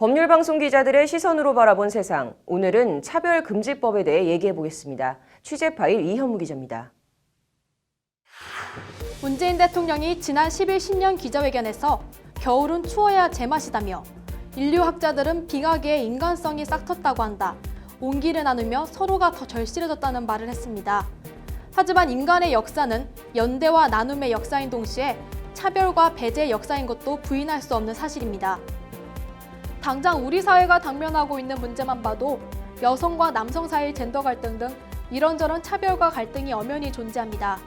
법률방송 기자들의 시선으로 바라본 세상, 오늘은 차별금지법에 대해 얘기해 보겠습니다. 취재 파일 이현무 기자입니다. 문재인 대통령이 지난 10일 신년 기자회견에서 겨울은 추워야 제맛이다며 인류학자들은 빙하기의 인간성이 싹텄다고 한다. 온기를 나누며 서로가 더 절실해졌다는 말을 했습니다. 하지만 인간의 역사는 연대와 나눔의 역사인 동시에 차별과 배제의 역사인 것도 부인할 수 없는 사실입니다. 당장 우리 사회가 당면하고 있는 문제만 봐도 여성과 남성 사이의 젠더 갈등 등 이런저런 차별과 갈등이 엄연히 존재합니다.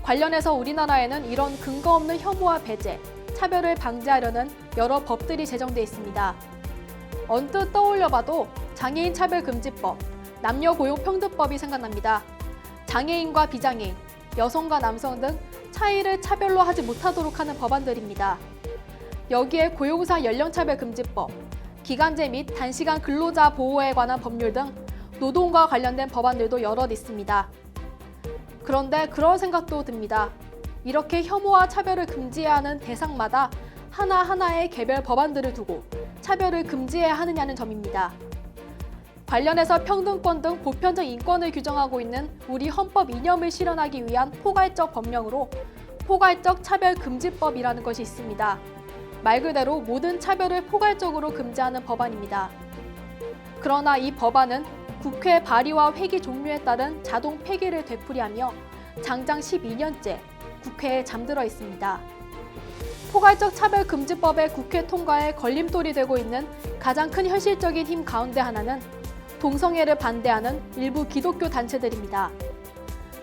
관련해서 우리나라에는 이런 근거 없는 혐오와 배제, 차별을 방지하려는 여러 법들이 제정돼 있습니다. 언뜻 떠올려봐도 장애인 차별금지법, 남녀고용평등법이 생각납니다. 장애인과 비장애인, 여성과 남성 등 차이를 차별로 하지 못하도록 하는 법안들입니다. 여기에 고용사 연령차별금지법, 기간제 및 단시간 근로자 보호에 관한 법률 등 노동과 관련된 법안들도 여럿 있습니다. 그런데 그런 생각도 듭니다. 이렇게 혐오와 차별을 금지해야 하는 대상마다 하나하나의 개별 법안들을 두고 차별을 금지해야 하느냐는 점입니다. 관련해서 평등권 등 보편적 인권을 규정하고 있는 우리 헌법 이념을 실현하기 위한 포괄적 법령으로 포괄적 차별금지법이라는 것이 있습니다. 말 그대로 모든 차별을 포괄적으로 금지하는 법안입니다. 그러나 이 법안은 국회 발의와 회기 종료에 따른 자동 폐기를 되풀이하며 장장 12년째 국회에 잠들어 있습니다. 포괄적 차별금지법의 국회 통과에 걸림돌이 되고 있는 가장 큰 현실적인 힘 가운데 하나는 동성애를 반대하는 일부 기독교 단체들입니다.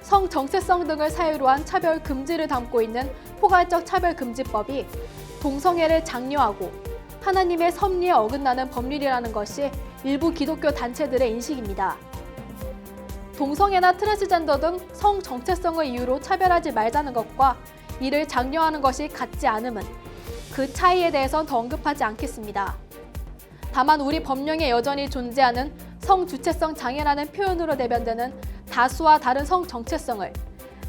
성정체성 등을 사유로 한 차별 금지를 담고 있는 포괄적 차별금지법이 동성애를 장려하고 하나님의 섭리에 어긋나는 법률이라는 것이 일부 기독교 단체들의 인식입니다. 동성애나 트랜스젠더 등 성정체성을 이유로 차별하지 말자는 것과 이를 장려하는 것이 같지 않음은 그 차이에 대해선 더 언급하지 않겠습니다. 다만 우리 법령에 여전히 존재하는 성주체성 장애라는 표현으로 대변되는 다수와 다른 성정체성을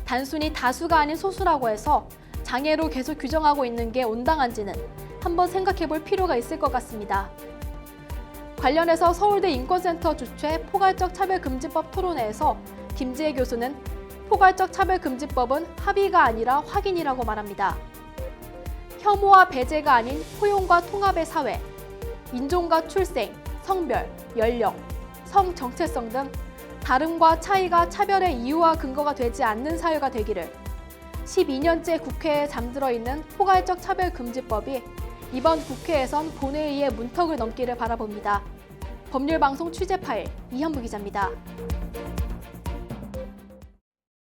단순히 다수가 아닌 소수라고 해서 장애로 계속 규정하고 있는 게 온당한지는 한번 생각해 볼 필요가 있을 것 같습니다. 관련해서 서울대 인권센터 주최 포괄적 차별금지법 토론회에서 김지혜 교수는 포괄적 차별금지법은 합의가 아니라 확인이라고 말합니다. 혐오와 배제가 아닌 포용과 통합의 사회, 인종과 출생, 성별, 연령, 성정체성 등 다름과 차이가 차별의 이유와 근거가 되지 않는 사회가 되기를 12년째 국회에 잠들어 있는 포괄적 차별금지법이 이번 국회에선 본회의의 문턱을 넘기를 바라봅니다. 법률방송 취재 파일 이현무 기자입니다.